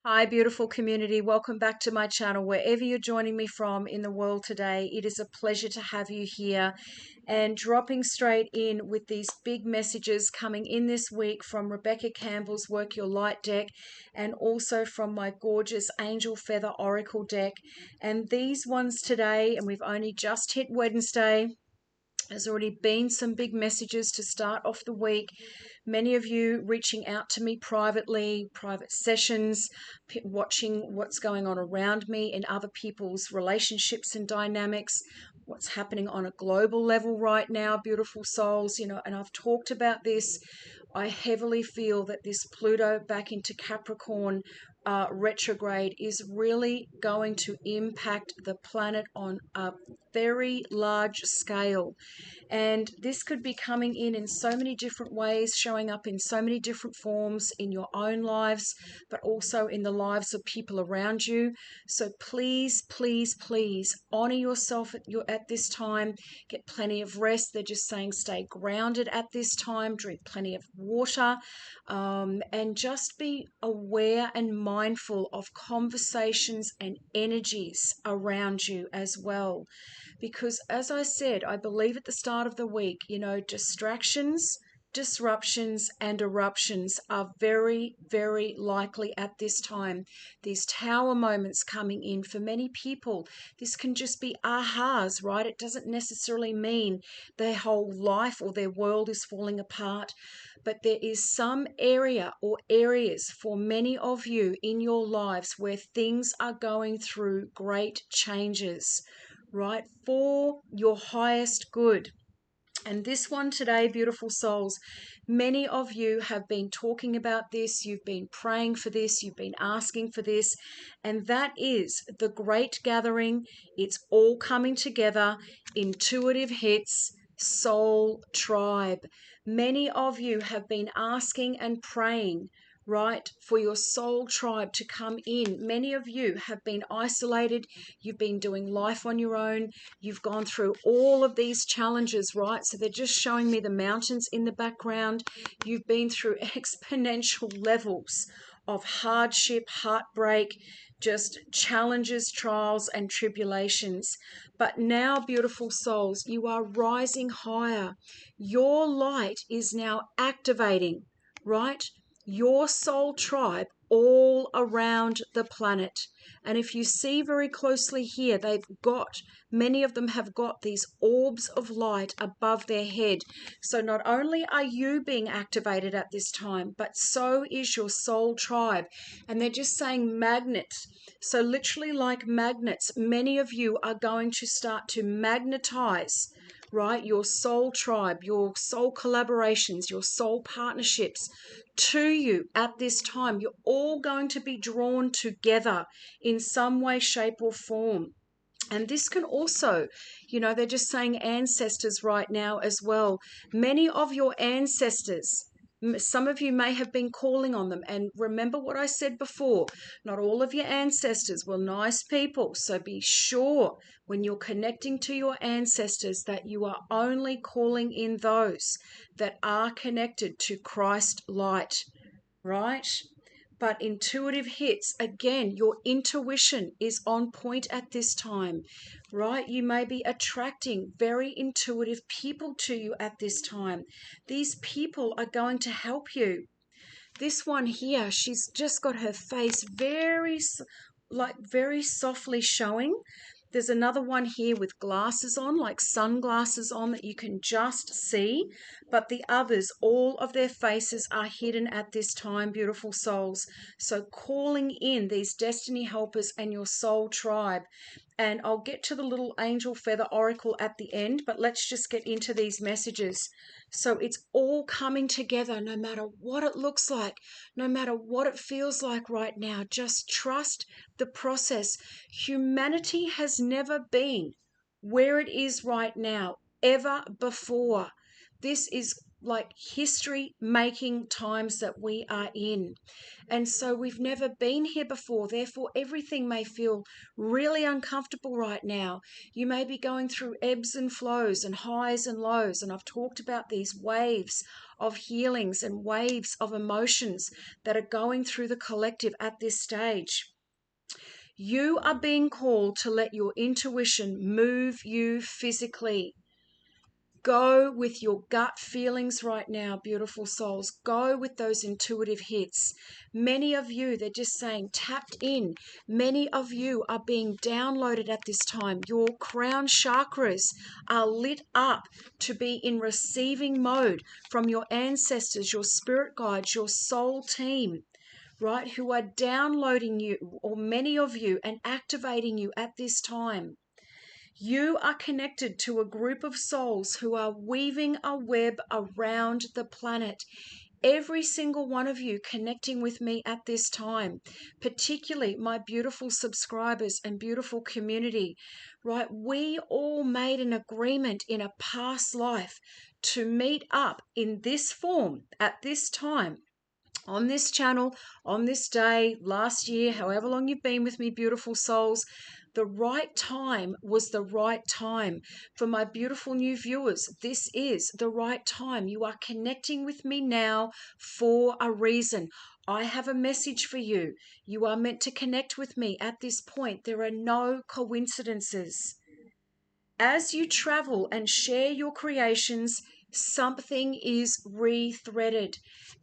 Hi, beautiful community. Welcome back to my channel. Wherever you're joining me from in the world today, it is a pleasure to have you here and dropping straight in with these big messages coming in this week from Rebecca Campbell's Work Your Light deck and also from my gorgeous Angel Feather Oracle deck. And these ones today, and we've only just hit Wednesday. There's already been some big messages to start off the week. Many of you reaching out to me privately, private sessions, watching what's going on around me in other people's relationships and dynamics, what's happening on a global level right now, beautiful souls, and I've talked about this. I heavily feel that this Pluto back into Capricorn retrograde is really going to impact the planet on a very large scale. And this could be coming in so many different ways, showing up in so many different forms in your own lives, but also in the lives of people around you. So please, please, please honor yourself at this time. Get plenty of rest. They're just saying stay grounded at this time, drink plenty of water, and just be aware and mindful of conversations and energies around you as well. Because as I said, I believe at the start of the week, distractions, disruptions, and eruptions are very, very likely at this time. These tower moments coming in for many people, this can just be ahas, right? It doesn't necessarily mean their whole life or their world is falling apart, but there is some area or areas for many of you in your lives where things are going through great changes, right, for your highest good. And this one today, beautiful souls, many of you have been talking about this, you've been praying for this, you've been asking for this, and that is the great gathering. It's all coming together, intuitive hits, soul tribe. Many of you have been asking and praying, right, for your soul tribe to come in. Many of you have been isolated. You've been doing life on your own. You've gone through all of these challenges, right? So they're just showing me the mountains in the background. You've been through exponential levels of hardship, heartbreak, just challenges, trials, and tribulations. But now, beautiful souls, you are rising higher. Your light is now activating, right? Your soul tribe all around the planet. And if you see very closely here, many of them have got these orbs of light above their head. So not only are you being activated at this time, but so is your soul tribe. And they're just saying magnets. So literally like magnets, many of you are going to start to magnetize, right, your soul tribe, your soul collaborations, your soul partnerships to you at this time. You're all going to be drawn together in some way, shape, or form. And this can also, they're just saying ancestors right now as well. Many of your ancestors, some of you may have been calling on them. And remember what I said before, not all of your ancestors were nice people. So be sure when you're connecting to your ancestors that you are only calling in those that are connected to Christ light, right? But intuitive hits, again, your intuition is on point at this time, right? You may be attracting very intuitive people to you at this time. These people are going to help you. This one here, she's just got her face very softly showing. There's another one here with glasses on, like sunglasses on, that you can just see. But the others, all of their faces are hidden at this time, beautiful souls. So calling in these destiny helpers and your soul tribe. And I'll get to the little angel feather oracle at the end, but let's just get into these messages. So it's all coming together, no matter what it looks like, no matter what it feels like right now. Just trust the process. Humanity has never been where it is right now, ever before. This is like history making times that we are in. And so we've never been here before. Therefore, everything may feel really uncomfortable right now. You may be going through ebbs and flows and highs and lows. And I've talked about these waves of healings and waves of emotions that are going through the collective at this stage. You are being called to let your intuition move you physically. Go with your gut feelings right now, beautiful souls. Go with those intuitive hits. Many of you, they're just saying tapped in. Many of you are being downloaded at this time. Your crown chakras are lit up to be in receiving mode from your ancestors, your spirit guides, your soul team, right? Who are downloading you, or many of you, and activating you at this time. You are connected to a group of souls who are weaving a web around the planet. Every single one of you connecting with me at this time, particularly my beautiful subscribers and beautiful community, right? We all made an agreement in a past life to meet up in this form at this time, on this channel, on this day, last year, however long you've been with me, beautiful souls. The right time was the right time. For my beautiful new viewers, this is the right time. You are connecting with me now for a reason. I have a message for you. You are meant to connect with me at this point. There are no coincidences. As you travel and share your creations, something is rethreaded.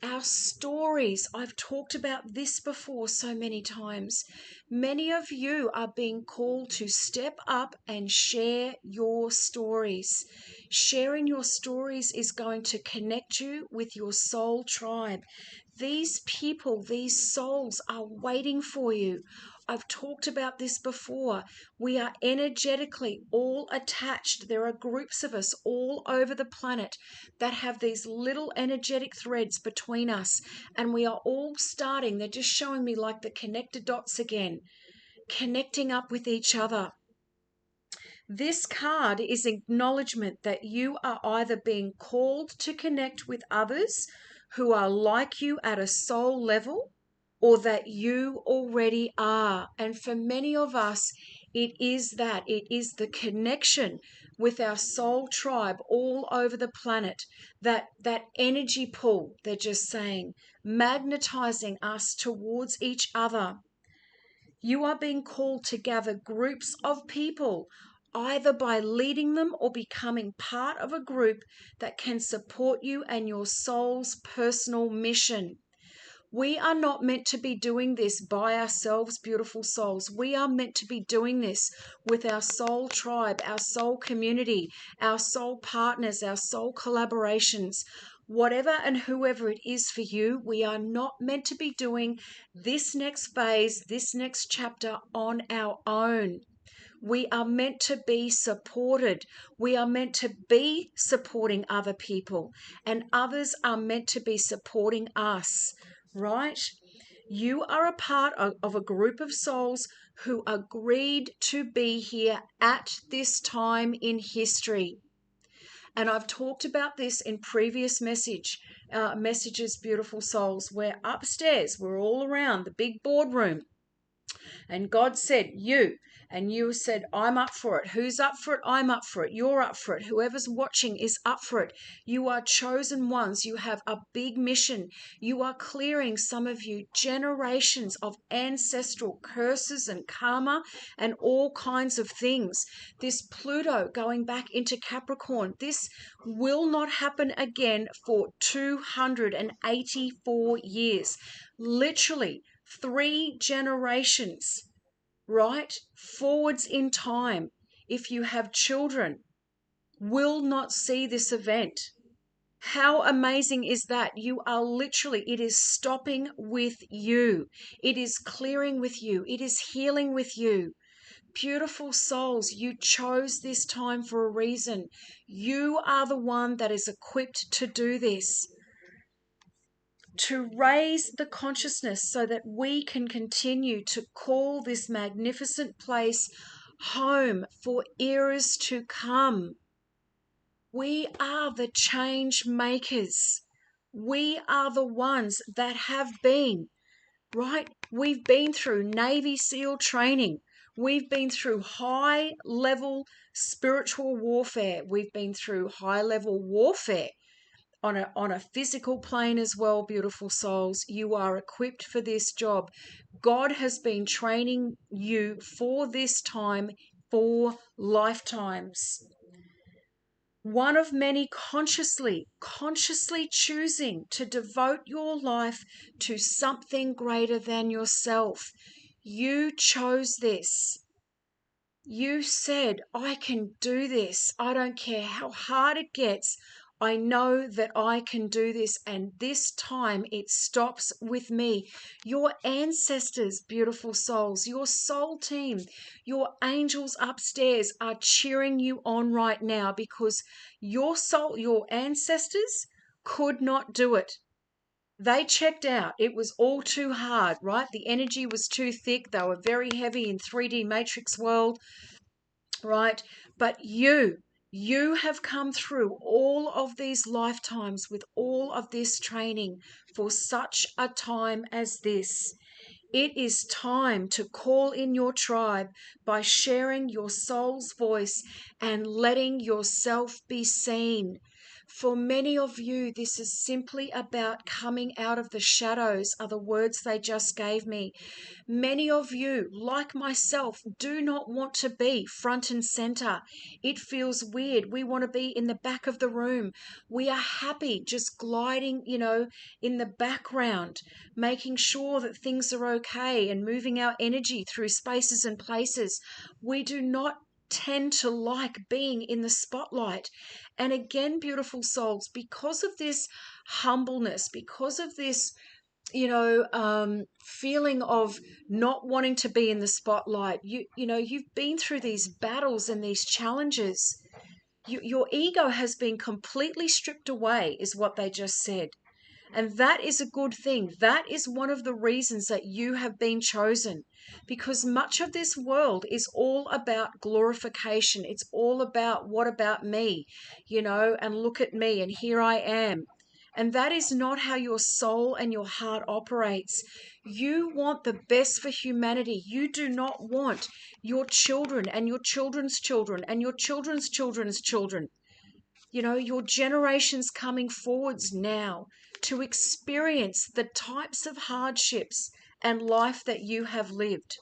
Our stories, I've talked about this before so many times. Many of you are being called to step up and share your stories. Sharing your stories is going to connect you with your soul tribe. These people, these souls are waiting for you. I've talked about this before. We are energetically all attached. There are groups of us all over the planet that have these little energetic threads between us, and we are all starting. They're just showing me like the connected dots again, connecting up with each other. This card is acknowledgement that you are either being called to connect with others who are like you at a soul level, or that you already are. And for many of us, it is that. It is the connection with our soul tribe all over the planet, that energy pull, they're just saying, magnetizing us towards each other. You are being called to gather groups of people, either by leading them or becoming part of a group that can support you and your soul's personal mission. We are not meant to be doing this by ourselves, beautiful souls. We are meant to be doing this with our soul tribe, our soul community, our soul partners, our soul collaborations. Whatever and whoever it is for you, we are not meant to be doing this next phase, this next chapter on our own. We are meant to be supported. We are meant to be supporting other people, and others are meant to be supporting us, right? You are a part of a group of souls who agreed to be here at this time in history. And I've talked about this in previous messages, beautiful souls, where upstairs we're all around the big boardroom. And God said, you. And you said, I'm up for it. Who's up for it? I'm up for it. You're up for it. Whoever's watching is up for it. You are chosen ones. You have a big mission. You are clearing, some of you, generations of ancestral curses and karma and all kinds of things. This Pluto going back into Capricorn, this will not happen again for 284 years. Literally 3 generations, right? Forwards in time, if you have children, will not see this event. How amazing is that? You are literally, it is stopping with you. It is clearing with you. It is healing with you. Beautiful souls, you chose this time for a reason. You are the one that is equipped to do this, to raise the consciousness so that we can continue to call this magnificent place home for eras to come. We are the change makers. We are the ones that have been, right? We've been through Navy SEAL training. We've been through high level spiritual warfare. We've been through high level warfare on a physical plane as well, beautiful souls. You are equipped for this job. God has been training you for this time for lifetimes. One of many consciously choosing to devote your life to something greater than yourself. You chose this. You said, I can do this. I don't care how hard it gets. I know that I can do this, and this time it stops with me. Your ancestors, beautiful souls, your soul team, your angels upstairs are cheering you on right now because your soul, your ancestors could not do it. They checked out. It was all too hard, right? The energy was too thick. They were very heavy in 3D matrix world, right? But you have come through all of these lifetimes with all of this training for such a time as this. It is time to call in your tribe by sharing your soul's voice and letting yourself be seen. For many of you, this is simply about coming out of the shadows, are the words they just gave me. Many of you, like myself, do not want to be front and center. It feels weird. We want to be in the back of the room. We are happy just gliding, in the background, making sure that things are okay and moving our energy through spaces and places. We do not tend to like being in the spotlight. And again, beautiful souls, because of this humbleness, because of this feeling of not wanting to be in the spotlight, you've been through these battles and these challenges. Your ego has been completely stripped away, is what they just said. And that is a good thing. That is one of the reasons that you have been chosen, because much of this world is all about glorification. It's all about, what about me, and look at me and here I am. And that is not how your soul and your heart operates. You want the best for humanity. You do not want your children and your children's children and your children's children's children, your generations coming forwards now, to experience the types of hardships and life that you have lived.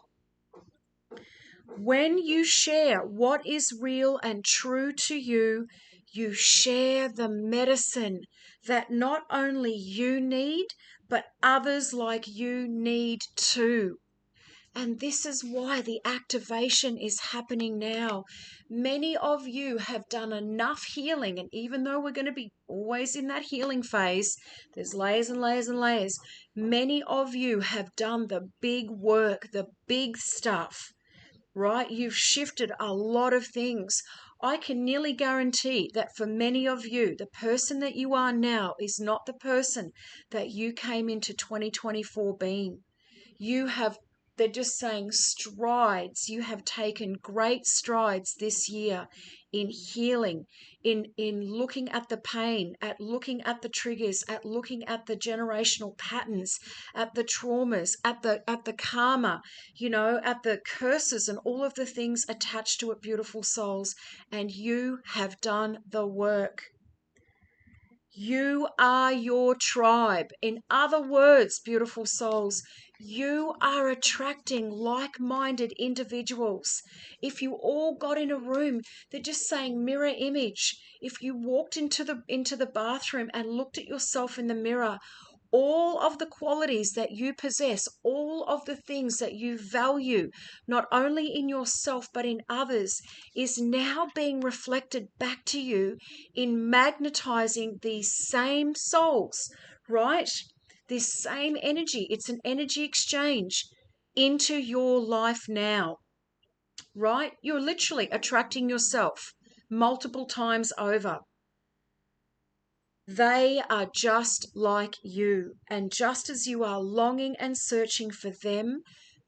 When you share what is real and true to you, you share the medicine that not only you need, but others like you need too. And this is why the activation is happening now. Many of you have done enough healing, and even though we're going to be always in that healing phase, there's layers and layers and layers. Many of you have done the big work, the big stuff, right? You've shifted a lot of things. I can nearly guarantee that for many of you, the person that you are now is not the person that you came into 2024 being. They're just saying strides. You have taken great strides this year in healing, in looking at the pain, at looking at the triggers, at looking at the generational patterns, at the traumas, at the karma, at the curses and all of the things attached to it, beautiful souls. And you have done the work. You are your tribe. In other words, beautiful souls, you are attracting like-minded individuals. If you all got in a room, they're just saying mirror image. If you walked into the bathroom and looked at yourself in the mirror, all of the qualities that you possess, all of the things that you value, not only in yourself but in others, is now being reflected back to you in magnetizing these same souls, right? This same energy. It's an energy exchange into your life now, right? You're literally attracting yourself multiple times over. They are just like you, and just as you are longing and searching for them,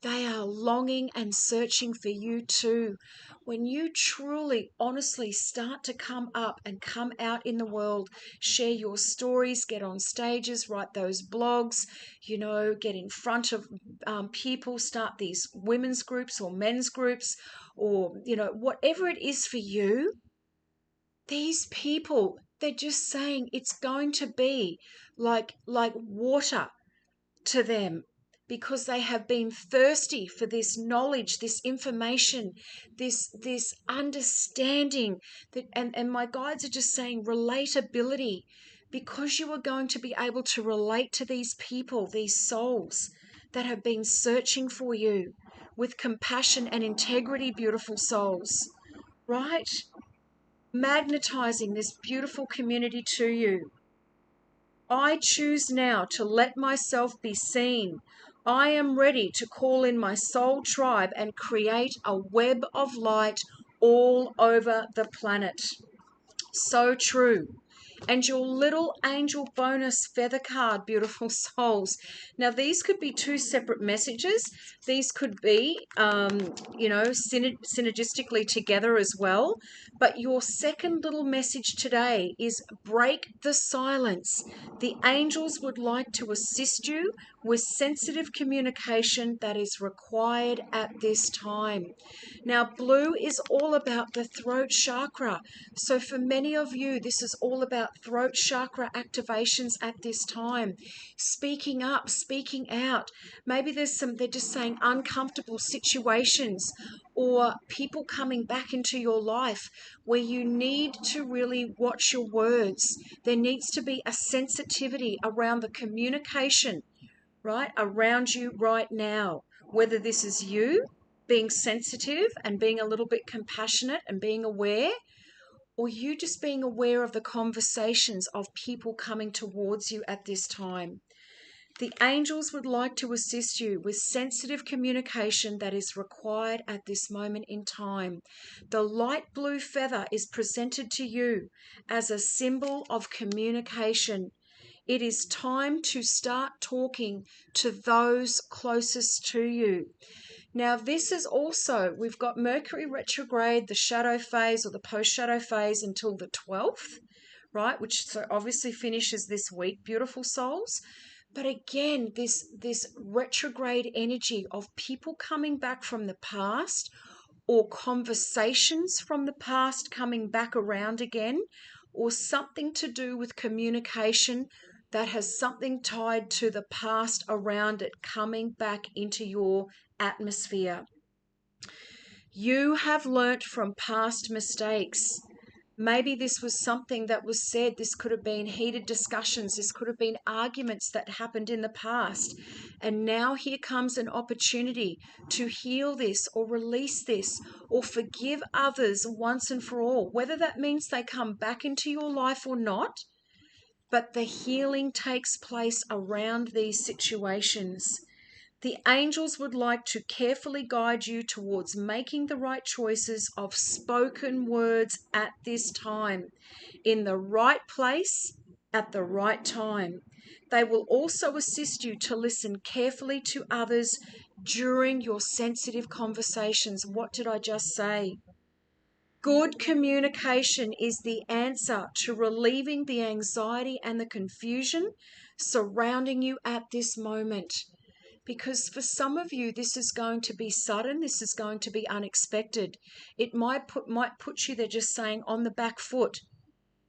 They are longing and searching for you too. When you truly, honestly start to come up and come out in the world, share your stories, get on stages, write those blogs, get in front of people, start these women's groups or men's groups, or, whatever it is for you, these people, they're just saying it's going to be like water to them, because they have been thirsty for this knowledge, this information, this understanding, that and my guides are just saying relatability, because you are going to be able to relate to these people, these souls that have been searching for you with compassion and integrity, beautiful souls, right? Magnetizing this beautiful community to you. I choose now to let myself be seen. I am ready to call in my soul tribe and create a web of light all over the planet. So true. And your little angel bonus feather card, beautiful souls. Now, these could be two separate messages. These could be, synergistically together as well. But your second little message today is break the silence. The angels would like to assist you with sensitive communication that is required at this time. Now, blue is all about the throat chakra. So for many of you, this is all about throat chakra activations at this time. Speaking up, speaking out. Maybe they're just saying uncomfortable situations, or people coming back into your life where you need to really watch your words. There needs to be a sensitivity around the communication, right, around you right now. Whether this is you being sensitive and being a little bit compassionate and being aware, or you just being aware of the conversations of people coming towards you at this time. The angels would like to assist you with sensitive communication that is required at this moment in time. The light blue feather is presented to you as a symbol of communication. It is time to start talking to those closest to you. Now, this is also, we've got Mercury retrograde, the shadow phase or the post-shadow phase until the 12th, right? Which so obviously finishes this week, beautiful souls. But again, this retrograde energy of people coming back from the past, or conversations from the past coming back around again, or something to do with communication that has something tied to the past around it coming back into your atmosphere. You have learnt from past mistakes. Maybe this was something that was said. This could have been heated discussions. This could have been arguments that happened in the past. And now here comes an opportunity to heal this or release this or forgive others once and for all, whether that means they come back into your life or not. But the healing takes place around these situations. The angels would like to carefully guide you towards making the right choices of spoken words at this time, in the right place, at the right time. They will also assist you to listen carefully to others during your sensitive conversations. What did I just say? Good communication is the answer to relieving the anxiety and the confusion surrounding you at this moment. Because for some of you, this is going to be sudden, this is going to be unexpected. It might put you there just saying on the back foot.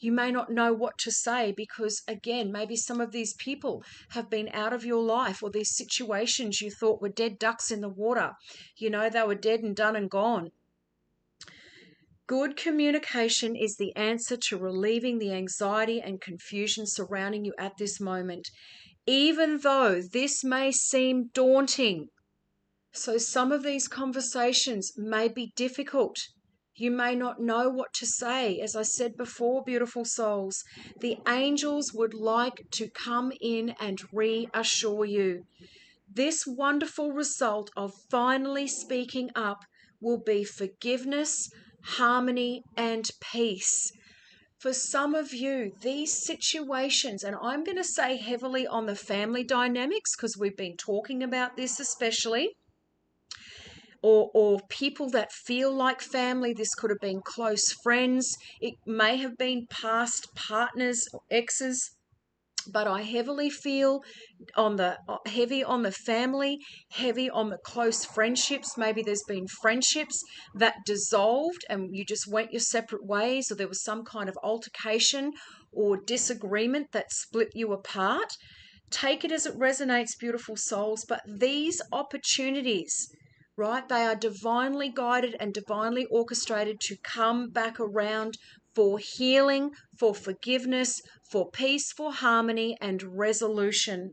You may not know what to say because, again, maybe some of these people have been out of your life, or these situations you thought were dead ducks in the water. They were dead and done and gone. Good communication is the answer to relieving the anxiety and confusion surrounding you at this moment, even though this may seem daunting. So some of these conversations may be difficult. You may not know what to say. As I said before, beautiful souls, the angels would like to come in and reassure you. This wonderful result of finally speaking up will be forgiveness, harmony, and peace. For some of you, these situations, and I'm going to say heavily on the family dynamics because we've been talking about this especially, or people that feel like family. This could have been close friends. It may have been past partners or exes. But I heavily feel heavy on the family, heavy on the close friendships. Maybe there's been friendships that dissolved and you just went your separate ways, or there was some kind of altercation or disagreement that split you apart. Take it as it resonates, beautiful souls. But these opportunities, right, they are divinely guided and divinely orchestrated to come back around for healing, for forgiveness, for peace, for harmony and resolution.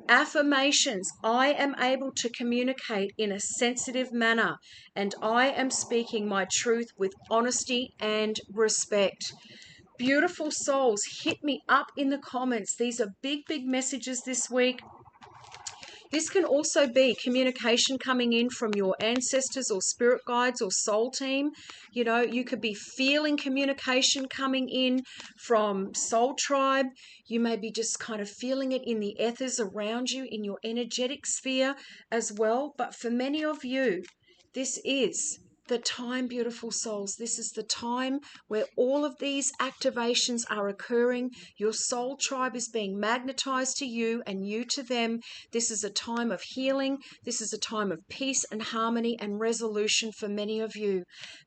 Affirmations: I am able to communicate in a sensitive manner, and I am speaking my truth with honesty and respect. Beautiful souls, hit me up in the comments. These are big, big messages this week. This can also be communication coming in from your ancestors or spirit guides or soul team. You know, you could be feeling communication coming in from soul tribe. You may be just kind of feeling it in the ethers around you, in your energetic sphere as well. But for many of you, this is the time, beautiful souls. This is the time where all of these activations are occurring. Your soul tribe is being magnetized to you and you to them. This is a time of healing. This is a time of peace and harmony and resolution for many of you.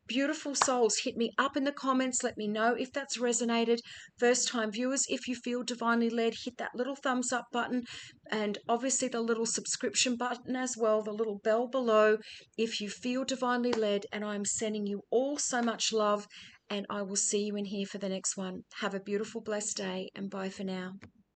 Beautiful souls, hit me up in the comments. Let me know if that's resonated. First time viewers, if you feel divinely led, hit that little thumbs up button and obviously the little subscription button as well, the little bell below if you feel divinely led. And I'm sending you all so much love, and I will see you in here for the next one. Have a beautiful, blessed day, and bye for now.